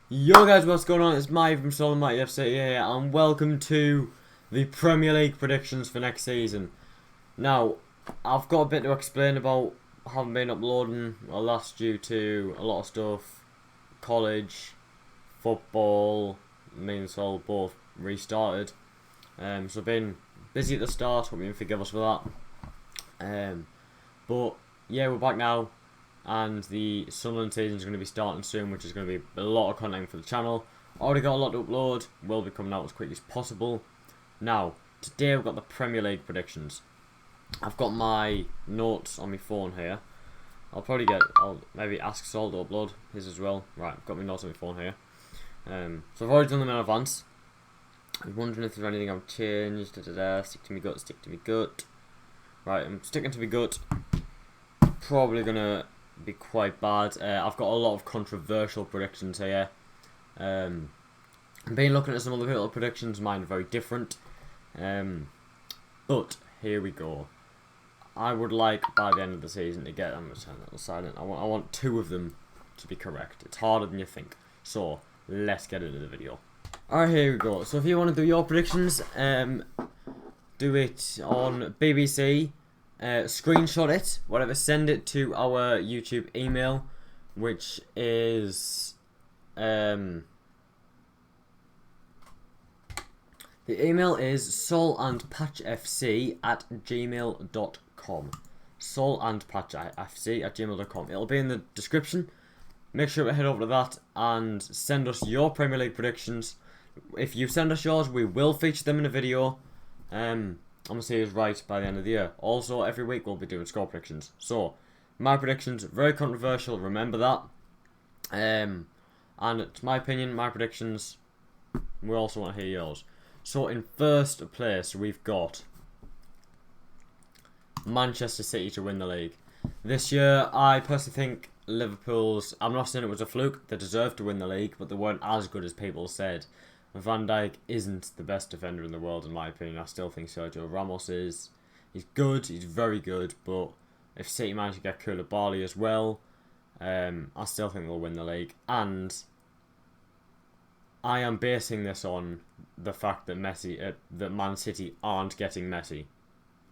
Yo guys, what's going on? It's Matty from Solid Matty FC here, and welcome to the Premier League predictions for next season. Now, I've got a bit to explain about. Haven't been uploading, well, that's due to a lot of stuff. College, football, me and Sol both restarted. So I've been busy at the start, hope you can forgive us for that. But yeah, we're back now. And the Sunderland season is going to be starting soon, which is going to be a lot of content for the channel. Already got a lot to upload, will be coming out as quick as possible. Now, today we've got the Premier League predictions. I've got my notes on my phone here. I'll maybe ask Sol to upload his as well. Right, I've got my notes on my phone here. So I've already done them in advance. I'm wondering if there's anything I've changed. Stick to me gut, stick to me gut. Right, I'm sticking to me gut. Probably going to be quite bad. I've got a lot of controversial predictions here. I've been looking at some other people's predictions, mine are very different. But here we go. I would like by the end of the season to get. I'm going to turn that silent. I want two of them to be correct. It's harder than you think. So let's get into the video. Alright, here we go. So if you want to do your predictions, do it on BBC. Screenshot it, whatever, send it to our YouTube email, which is the email is solandpatchfc@gmail.com. solandpatchfc@gmail.com. It'll be in the description. Make sure to head over to that and send us your Premier League predictions. If you send us yours, we will feature them in a video. I'm going to see who's right by the end of the year. Also, every week we'll be doing score predictions. So, my predictions, very controversial, remember that. And it's my opinion, my predictions, we also want to hear yours. So, in first place, we've got Manchester City to win the league. This year, I personally think Liverpool's, I'm not saying it was a fluke, they deserved to win the league, but they weren't as good as people said. Van Dijk isn't the best defender in the world, in my opinion. I still think Sergio Ramos is. He's good, he's very good, but if City manage to get Koulibaly as well, I still think they'll win the league. And I am basing this on the fact that that Man City aren't getting Messi.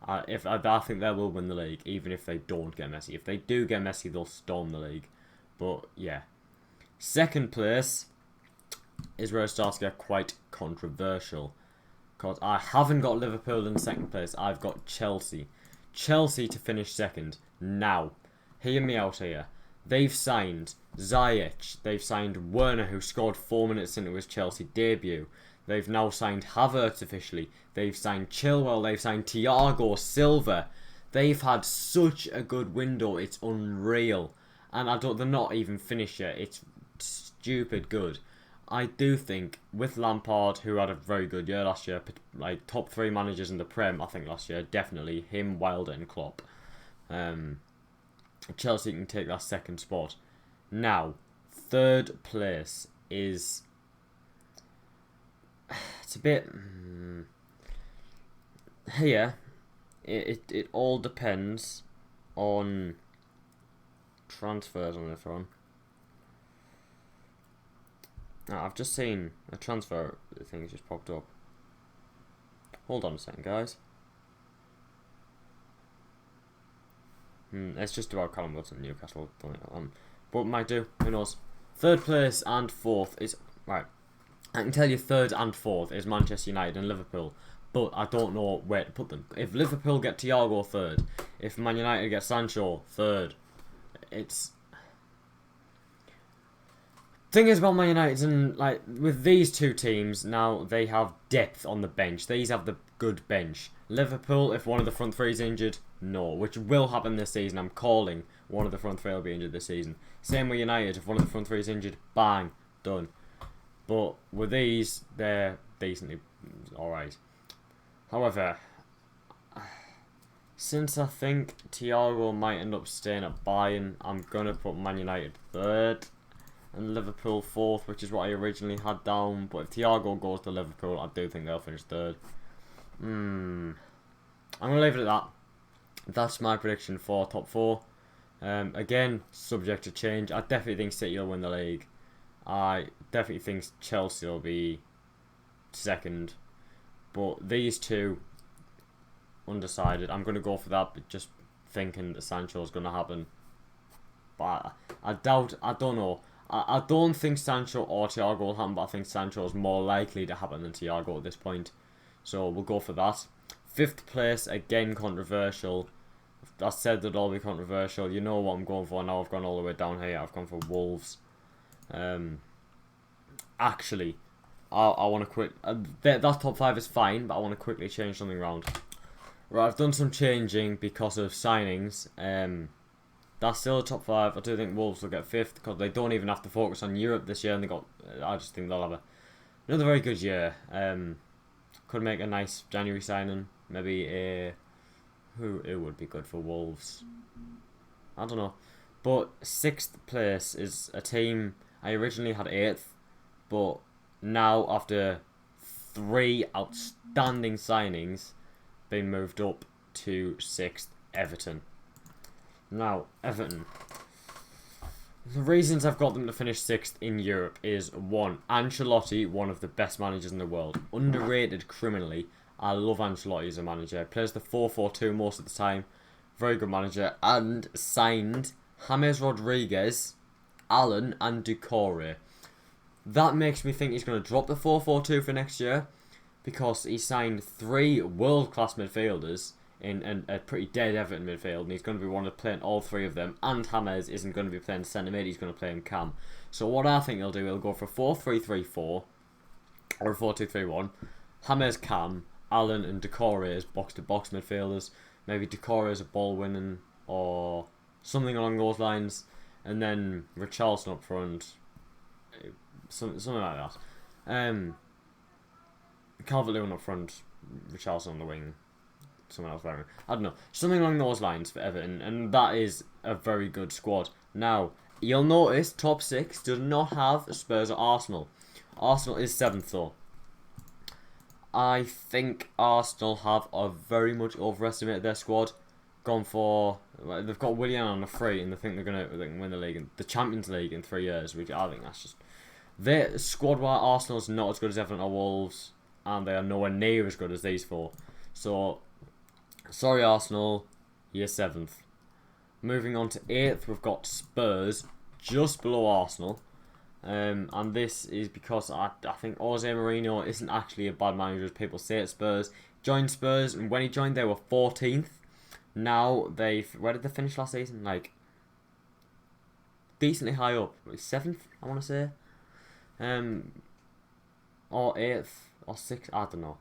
I think they will win the league, even if they don't get Messi. If they do get Messi, they'll storm the league. But yeah, second place is where it starts to get quite controversial, because I haven't got Liverpool in second place. I've got Chelsea to finish second. Now, hear me out here. They've signed Ziyech, they've signed Werner, who scored 4 minutes into his Chelsea debut. They've now signed Havertz officially. They've signed Chilwell, they've signed Thiago Silva. They've had such a good window, it's unreal. And they're not even finished yet. It's stupid good. I do think with Lampard, who had a very good year last year, like top 3 managers in the Prem, I think last year, definitely him, Wilder and Klopp. Chelsea can take that second spot. Now, third place is, it's a bit here. It all depends on transfers on the phone. Now, I've just seen a transfer thing just popped up. Hold on a second, guys. It's just about Callum Wilson, Newcastle. But might do. Who knows? Third place and fourth is right. I can tell you, third and fourth is Manchester United and Liverpool, but I don't know where to put them. If Liverpool get Thiago third, if Man United get Sancho third, it's. Thing is about Man United, and like with these two teams now, they have depth on the bench. These have the good bench. Liverpool, if one of the front three is injured, no, which will happen this season. I'm calling one of the front three will be injured this season. Same with United, if one of the front three is injured, bang, done. But with these, they're decently alright. However, since I think Thiago might end up staying at Bayern, I'm gonna put Man United third and Liverpool fourth, which is what I originally had down. But if Thiago goes to Liverpool, I do think they'll finish third. I'm going to leave it at that. That's my prediction for top four. Again, subject to change. I definitely think City will win the league. I definitely think Chelsea will be second. But these two, undecided. I'm going to go for that, but just thinking that Sancho's going to happen. But I doubt, I don't know. I don't think Sancho or Thiago will happen, but I think Sancho is more likely to happen than Thiago at this point. So we'll go for that. Fifth place, again controversial. I said that all be controversial. You know what I'm going for now. I've gone all the way down here. I've gone for Wolves. Actually, I want to quit. That top 5 is fine, but I want to quickly change something around. Right, I've done some changing because of signings. That's still a top 5. I do think Wolves will get 5th because they don't even have to focus on Europe this year, and they got. I just think they'll have another very good year. Could make a nice January signing. Maybe who it would be good for Wolves. I don't know, but 6th place is a team I originally had 8th, but now after 3 outstanding signings, been moved up to 6th. Everton. Now, Everton. The reasons I've got them to finish 6th in Europe is 1. Ancelotti, one of the best managers in the world. Underrated criminally. I love Ancelotti as a manager. He plays the 4-4-2 most of the time. Very good manager. And signed James Rodriguez, Allen and Doucouré. That makes me think he's going to drop the 4-4-2 for next year, because he signed 3 world-class midfielders in a pretty dead Everton midfield, and he's going to be one of playing all 3 of them, and James isn't going to be playing centre mid, he's going to play in cam. So what I think he'll do, he'll go for 4-3-3-4, or 4-2-3-1, James cam, Allen and Doucouré as box-to-box midfielders, maybe Doucouré as a ball-winning, or something along those lines, and then Richarlison up front, something like that. Calvert-Lewin up front, Richarlison on the wing, someone else wearing. I don't know, something along those lines for Everton, and that is a very good squad. Now, you'll notice top 6 does not have Spurs or Arsenal. Arsenal is 7th though. I think Arsenal have very much overestimated their squad. Gone for, they've got Willian on a free, and they think they're going to win the league, the Champions League in 3 years, which I think that's just. Their squad-wise, Arsenal's not as good as Everton or Wolves, and they are nowhere near as good as these 4. So, sorry Arsenal, you're 7th. Moving on to 8th, we've got Spurs, just below Arsenal. And this is because I think Jose Mourinho isn't actually a bad manager as people say at Spurs. Joined Spurs, and when he joined they were 14th. Now where did they finish last season? Like, decently high up. 7th, I want to say. Or 8th, or 6th, I don't know.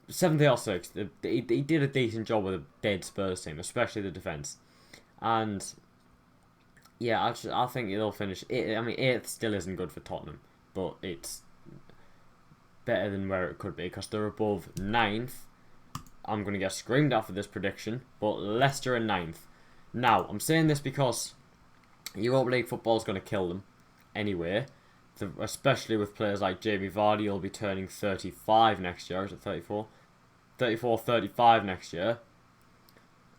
7th or 6th. He did a decent job with a dead Spurs team, especially the defence. And yeah, I think they'll finish. 8th still isn't good for Tottenham, but it's better than where it could be because they're above 9th. I'm going to get screamed at for this prediction, but Leicester are 9th. Now, I'm saying this because Europa League football is going to kill them anyway, especially with players like Jamie Vardy. He'll be turning 35 next year. Is it 34? 34, 35 next year.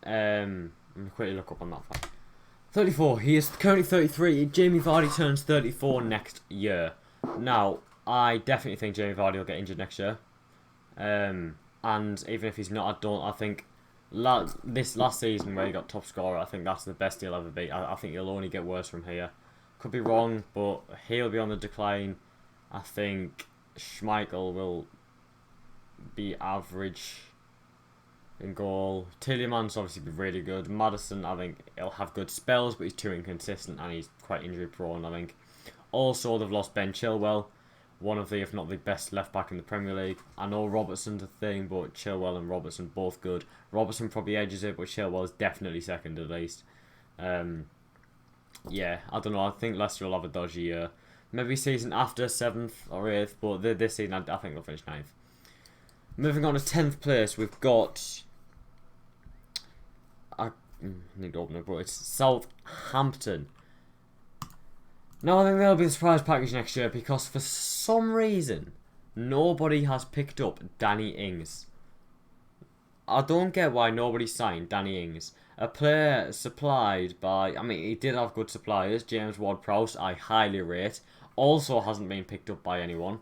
I'm going to quickly look up on that fact. 34. He is currently 33. Jamie Vardy turns 34 next year. Now, I definitely think Jamie Vardy will get injured next year. And even if he's not, I think this last season where he got top scorer, I think that's the best he'll ever be. I think he'll only get worse from here. Could be wrong, but he'll be on the decline. I think Schmeichel will be average in goal. Tielemans obviously be really good. Maddison, I think he'll have good spells, but he's too inconsistent and he's quite injury prone, I think. Also, they've lost Ben Chilwell, one of the, if not the best left back in the Premier League. I know Robertson's a thing, but Chilwell and Robertson both good. Robertson probably edges it, but Chilwell is definitely second at least. Yeah, I don't know. I think Leicester will have a dodgy year. Maybe season after 7th or 8th, but this season I think they'll finish 9th. Moving on to 10th place, we've got. I need to open it, but it's Southampton. Now, I think there'll be a surprise package next year because for some reason, nobody has picked up Danny Ings. I don't get why nobody signed Danny Ings. A player supplied by, he did have good suppliers. James Ward-Prowse, I highly rate. also hasn't been picked up by anyone.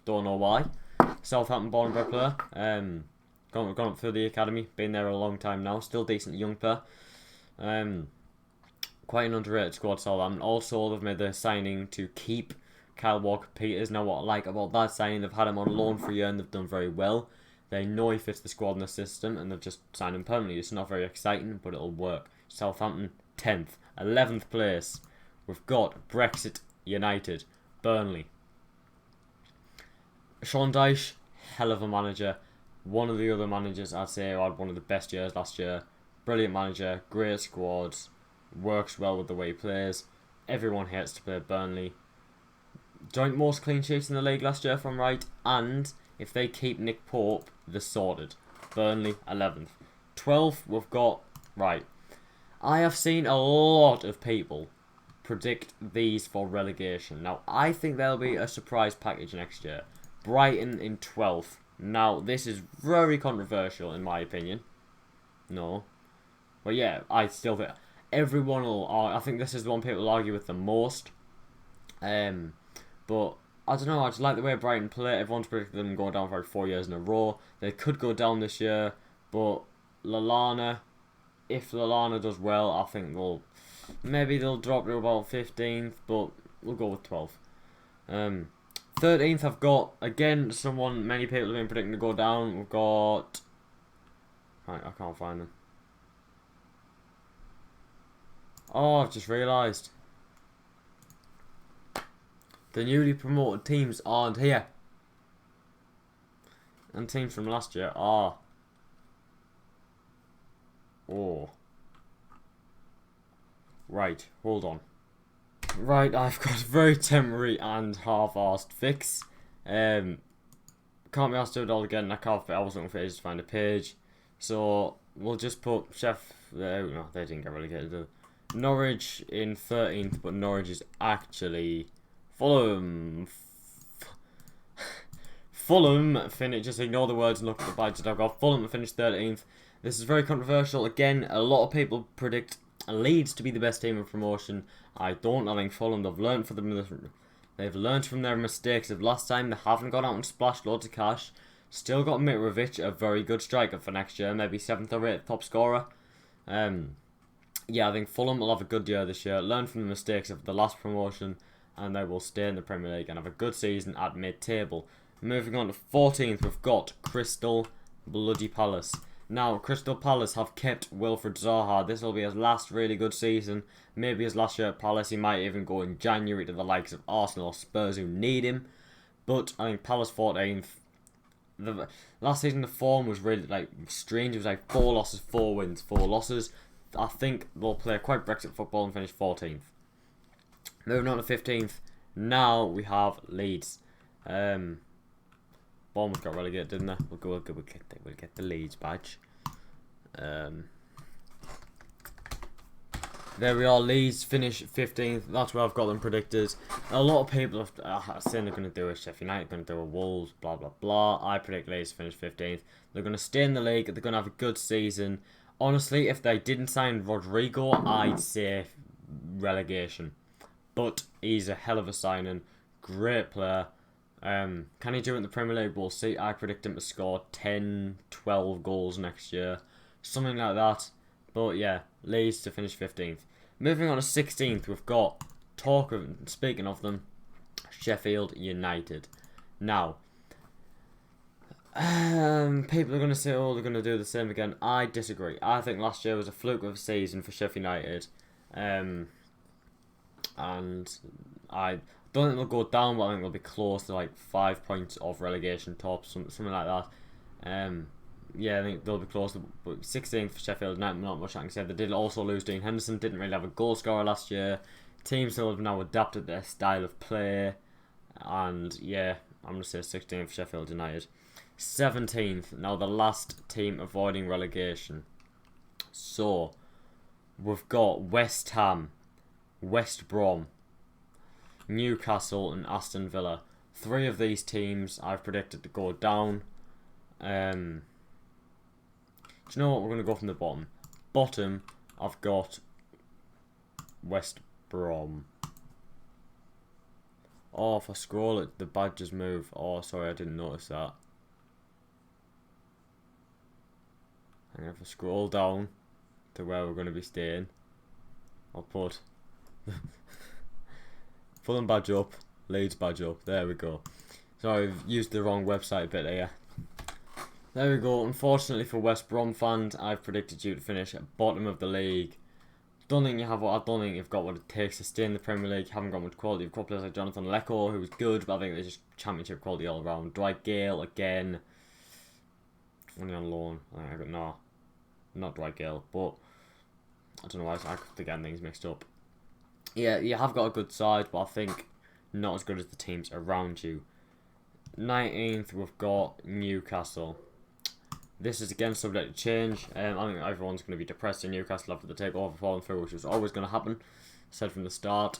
Don't know why. Southampton born and bred player. Gone up through the academy. Been there a long time now. Still decent young player. Quite an underrated squad, Southampton. Also, they've made the signing to keep Kyle Walker-Peters. Now, what I like about that signing, they've had him on loan for a year and they've done very well. They know he fits the squad and the system, and they've just signed him permanently. It's not very exciting, but it'll work. Southampton, 10th. 11th place, we've got Brexit United, Burnley. Sean Dyche, hell of a manager. One of the other managers, I'd say, who had one of the best years last year. Brilliant manager, great squads, works well with the way he plays. Everyone hates to play Burnley. Joint most clean sheets in the league last year, if I'm right. And if they keep Nick Pope, they're sorted. Burnley, 11th. 12th, we've got... Right. I have seen a lot of people predict these for relegation. Now, I think there'll be a surprise package next year. Brighton in 12th. Now, this is very controversial in my opinion. No. But yeah, I still think everyone will... I think this is the one people will argue with the most. But I don't know, I just like the way Brighton play. Everyone's predicted them going down for like 4 years in a row. They could go down this year, but if Lallana does well, I think they'll drop to about 15th, but we'll go with 12th. 13th, I've got, again, someone many people have been predicting to go down. We've got... Right, I can't find them. Oh, I've just realised. The newly promoted teams aren't here. And teams from last year are... Oh. Right, hold on. Right, I've got a very temporary and half-arsed fix. Can't be asked to do it all again. I wasn't looking for ages to find a page. So, we'll just put no, they didn't get relegated. Norwich in 13th, but Norwich is actually... Fulham finished. Just ignore the words and look at the badges I've got. Fulham finished 13th. This is very controversial. Again, a lot of people predict Leeds to be the best team in promotion. I don't. I think Fulham, they've learned from their mistakes of last time. They haven't gone out and splashed loads of cash. Still got Mitrovic, a very good striker for next year. Maybe 7th or 8th top scorer. Yeah, I think Fulham will have a good year this year. Learn from the mistakes of the last promotion, and they will stay in the Premier League and have a good season at mid-table. Moving on to 14th, we've got Crystal Bloody Palace. Now, Crystal Palace have kept Wilfred Zaha. This will be his last really good season. Maybe his last year at Palace. He might even go in January to the likes of Arsenal or Spurs who need him. But I think Palace 14th. Last season the form was really strange. It was 4 losses, 4 wins, 4 losses. I think they'll play quite Brexit football and finish 14th. Moving on to 15th. Now we have Leeds. Bournemouth got relegated, didn't they? We'll get the Leeds badge. There we are. Leeds finish 15th. That's where I've got them predicted. A lot of people have saying they're going to do a Sheffield United, going to do a Wolves, blah blah blah. I predict Leeds finish 15th. They're going to stay in the league. They're going to have a good season. Honestly, if they didn't sign Rodrigo, I'd say relegation. But he's a hell of a signing. Great player. Can he do it in the Premier League? We'll see. I predict him to score 10, 12 goals next year. Something like that. But yeah, Leeds to finish 15th. Moving on to 16th, we've got, speaking of them, Sheffield United. Now, people are going to say, oh, they're going to do the same again. I disagree. I think last year was a fluke of a season for Sheffield United. And I don't think they'll go down, but I think they'll be close to 5 points of relegation top, something like that. Yeah, I think they'll be close to 16th for Sheffield United. Not much I can say. They did also lose Dean Henderson. Didn't really have a goal scorer last year. Teams still have now adapted their style of play, and yeah, I'm gonna say 16th for Sheffield United. 17th. Now the last team avoiding relegation. So we've got West Ham, West Brom, Newcastle and Aston Villa. 3 of these teams I've predicted to go down. Do you know what? We're going to go from the bottom. Bottom, I've got West Brom. Oh, if I scroll it, the badges move. Oh, sorry, I didn't notice that. And if I scroll down to where we're going to be staying, I'll put Fulham badge up, Leeds badge up. There we go. Sorry, I've used the wrong website bit here. There we go. Unfortunately for West Brom fans, I've predicted you to finish at bottom of the league. Don't think you have what I don't think you've got what it takes to stay in the Premier League. Haven't got much quality. You've got players like Jonathan Lecco, who was good, but I think they're just championship quality all around. Dwight Gale again. Only on loan. No, not Dwight Gale, but I don't know why I could be getting things mixed up. Yeah, you have got a good side, but I think not as good as the teams around you. 19th, we've got Newcastle. This is again subject to change. I think everyone's going to be depressed in Newcastle after the takeover falling through, which was always going to happen. Said from the start.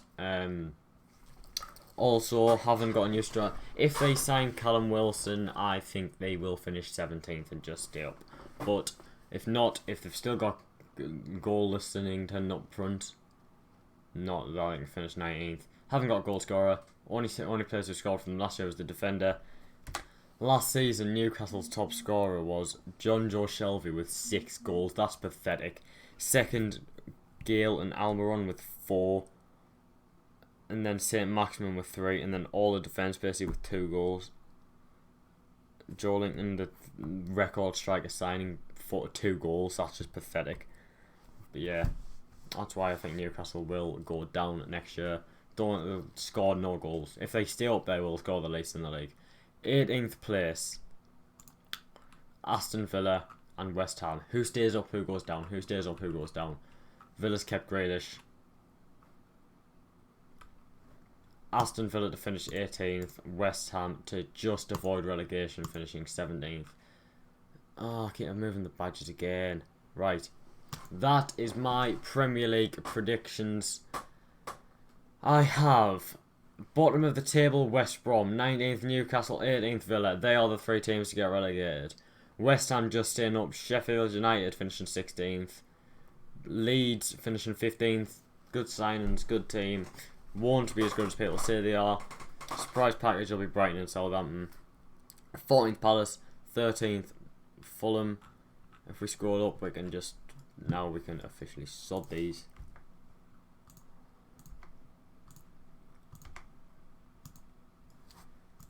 Also, haven't got a new strat. If they sign Callum Wilson, I think they will finish 17th and just stay up. But if not, if they've still got goalless Sonnington up front, not that I think finish 19th. Haven't got a goal scorer. Only players who scored from last year was the defender. Last season, Newcastle's top scorer was John Joe Shelby with 6 goals. That's pathetic. Second, Gale and Almiron with 4. And then St. Maximin with 3. And then all the defence basically with 2 goals. Joe Linton, the record striker, signing for 2 goals. That's just pathetic. But yeah, that's why I think Newcastle will go down next year. Don't score no goals. If they stay up, they will score the least in the league. 18th place, Aston Villa and West Ham. Who stays up, who goes down? Who stays up, who goes down? Villa's kept Grealish. Aston Villa to finish 18th. West Ham to just avoid relegation, finishing 17th. Oh, I keep moving the badges again. Right. That is my Premier League predictions. I have bottom of the table West Brom, 19th Newcastle, 18th Villa. They are the 3 teams to get relegated. West Ham just staying up. Sheffield United finishing 16th. Leeds finishing 15th. Good signings, good team. Won't be as good as people say they are. Surprise package will be Brighton and Southampton. 14th Palace, 13th Fulham. If we scroll up, we can officially sod these.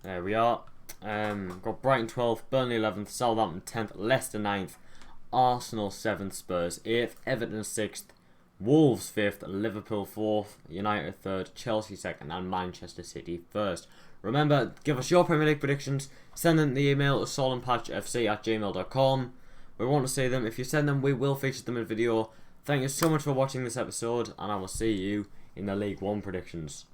There we are. Got Brighton 12th, Burnley 11th, Southampton 10th, Leicester 9th, Arsenal 7th, Spurs 8th, Everton 6th, Wolves 5th, Liverpool 4th, United 3rd, Chelsea 2nd, and Manchester City 1st. Remember, give us your Premier League predictions. Send them the email to solandpatchfc@gmail.com. We want to see them. If you send them, we will feature them in video. Thank you so much for watching this episode, and I will see you in the League One predictions.